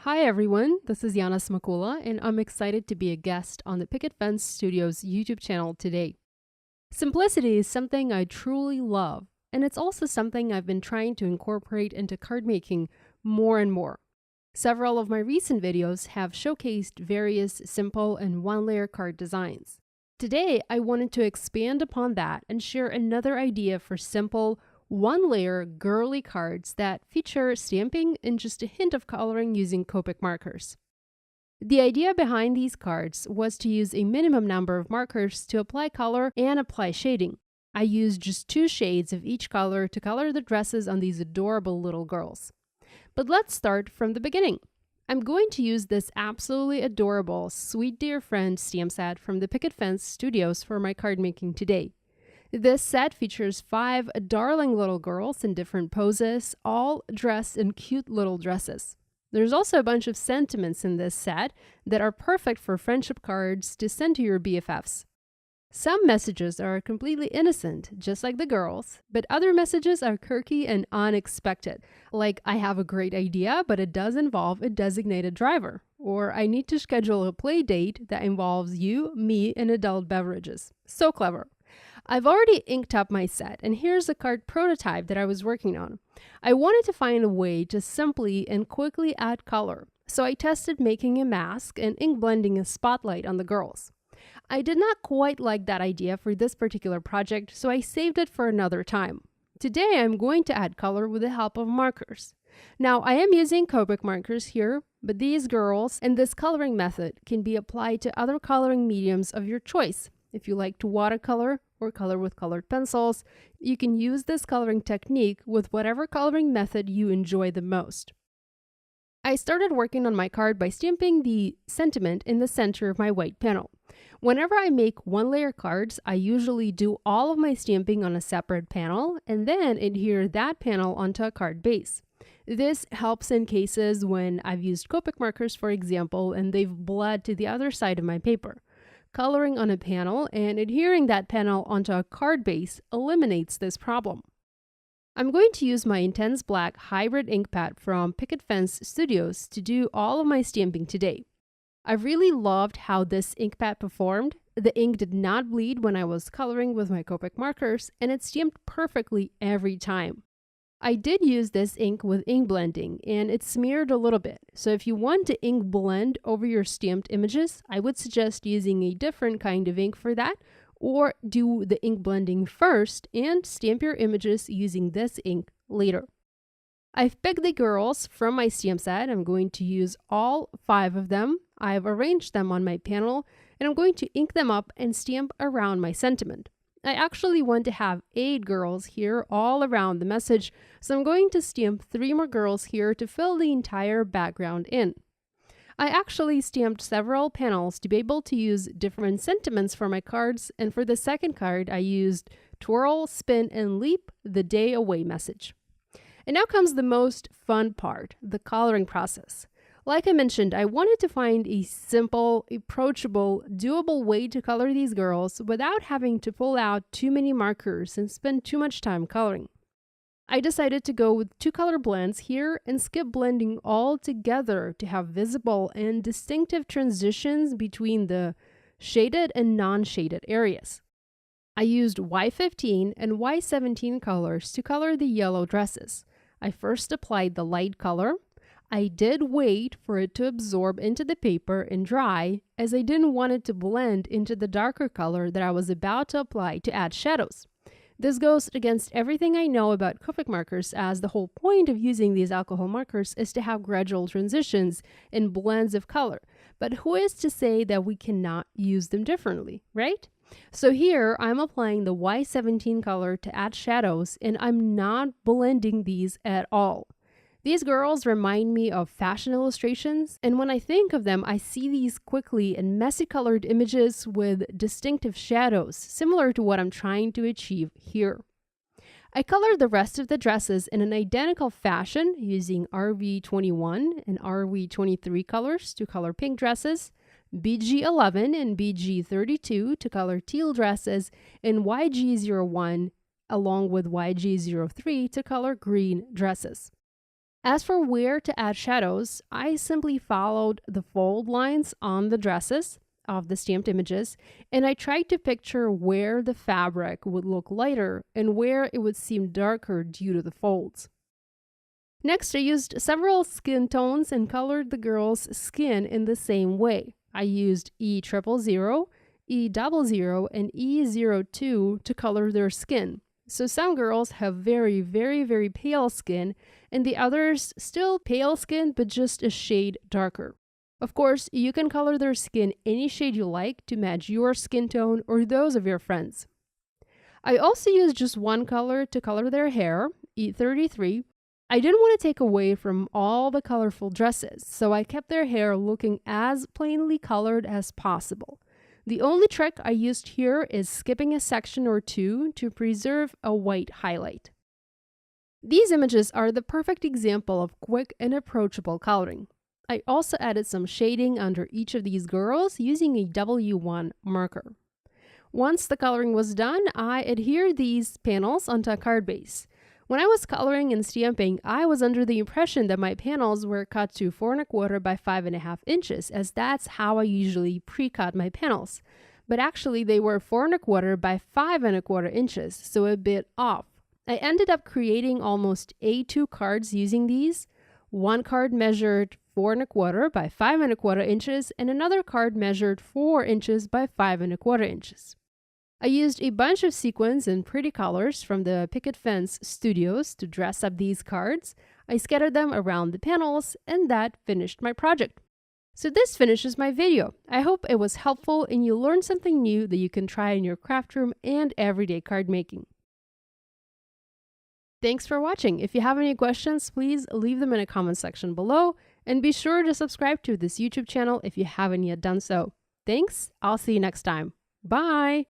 Hi everyone, this is Yana Smakula, and I'm excited to be a guest on the Picket Fence Studios YouTube channel today. Simplicity is something I truly love, and it's also something I've been trying to incorporate into card making more and more. Several of my recent videos have showcased various simple and one-layer card designs. Today, I wanted to expand upon that and share another idea for simple, one-layer girly cards that feature stamping and just a hint of coloring using Copic markers. The idea behind these cards was to use a minimum number of markers to apply color and apply shading. I used just 2 shades of each color to color the dresses on these adorable little girls. But let's start from the beginning. I'm going to use this absolutely adorable Sweet Dear Friend stamp set from the Picket Fence Studios for my card making today. This set features 5 darling little girls in different poses, all dressed in cute little dresses. There's also a bunch of sentiments in this set that are perfect for friendship cards to send to your BFFs. Some messages are completely innocent, just like the girls, but other messages are quirky and unexpected, like I have a great idea, but it does involve a designated driver, or I need to schedule a play date that involves you, me, and adult beverages. So clever. I've already inked up my set, and here's a card prototype that I was working on. I wanted to find a way to simply and quickly add color, so I tested making a mask and ink blending a spotlight on the girls. I did not quite like that idea for this particular project, so I saved it for another time. Today, I'm going to add color with the help of markers. Now, I am using Copic markers here, but these girls and this coloring method can be applied to other coloring mediums of your choice. If you like to watercolor or color with colored pencils, you can use this coloring technique with whatever coloring method you enjoy the most. I started working on my card by stamping the sentiment in the center of my white panel. Whenever I make one-layer cards, I usually do all of my stamping on a separate panel and then adhere that panel onto a card base. This helps in cases when I've used Copic markers, for example, and they've bled to the other side of my paper. Coloring on a panel and adhering that panel onto a card base eliminates this problem. I'm going to use my Intense Black Hybrid ink pad from Picket Fence Studios to do all of my stamping today. I really loved how this ink pad performed. The ink did not bleed when I was coloring with my Copic markers, and it stamped perfectly every time. I did use this ink with ink blending, and it smeared a little bit. So if you want to ink blend over your stamped images, I would suggest using a different kind of ink for that, or do the ink blending first and stamp your images using this ink later. I've picked the girls from my stamp set. I'm going to use all 5 of them. I've arranged them on my panel, and I'm going to ink them up and stamp around my sentiment. I actually want to have 8 girls here all around the message, so I'm going to stamp 3 more girls here to fill the entire background in. I actually stamped several panels to be able to use different sentiments for my cards, and for the second card, I used Twirl, Spin, and Leap, the Day Away message. And now comes the most fun part, the coloring process. Like I mentioned, I wanted to find a simple, approachable, doable way to color these girls without having to pull out too many markers and spend too much time coloring. I decided to go with 2 color blends here and skip blending all together to have visible and distinctive transitions between the shaded and non-shaded areas. I used Y15 and Y17 colors to color the yellow dresses. I first applied the light color. I did wait for it to absorb into the paper and dry, as I didn't want it to blend into the darker color that I was about to apply to add shadows. This goes against everything I know about Copic markers, as the whole point of using these alcohol markers is to have gradual transitions and blends of color. But who is to say that we cannot use them differently, right? So here I'm applying the Y17 color to add shadows, and I'm not blending these at all. These girls remind me of fashion illustrations, and when I think of them, I see these quickly and messy colored images with distinctive shadows, similar to what I'm trying to achieve here. I colored the rest of the dresses in an identical fashion using RV21 and RV23 colors to color pink dresses, BG11 and BG32 to color teal dresses, and YG01 along with YG03 to color green dresses. As for where to add shadows, I simply followed the fold lines on the dresses of the stamped images, and I tried to picture where the fabric would look lighter and where it would seem darker due to the folds. Next, I used several skin tones and colored the girl's skin in the same way. I used E000, E00, and E02 to color their skin. So some girls have very, very, very pale skin, and the others still pale skin, but just a shade darker. Of course, you can color their skin any shade you like to match your skin tone or those of your friends. I also used just one color to color their hair, E33. I didn't want to take away from all the colorful dresses, so I kept their hair looking as plainly colored as possible. The only trick I used here is skipping a section or two to preserve a white highlight. These images are the perfect example of quick and approachable coloring. I also added some shading under each of these girls using a W1 marker. Once the coloring was done, I adhered these panels onto a card base. When I was coloring and stamping, I was under the impression that my panels were cut to 4 1/4 by 5.5 inches, as that's how I usually pre-cut my panels. But actually, they were 4 1/4 by 5 1/4 inches, so a bit off. I ended up creating almost A2 cards using these. One card measured 4 1/4 by 5 1/4 inches, and another card measured 4 inches by 5 1/4 inches. I used a bunch of sequins and pretty colors from the Picket Fence Studios to dress up these cards. I scattered them around the panels, and that finished my project. So this finishes my video. I hope it was helpful and you learned something new that you can try in your craft room and everyday card making. Thanks for watching. If you have any questions, please leave them in a comment section below, and be sure to subscribe to this YouTube channel if you haven't yet done so. Thanks. I'll see you next time. Bye!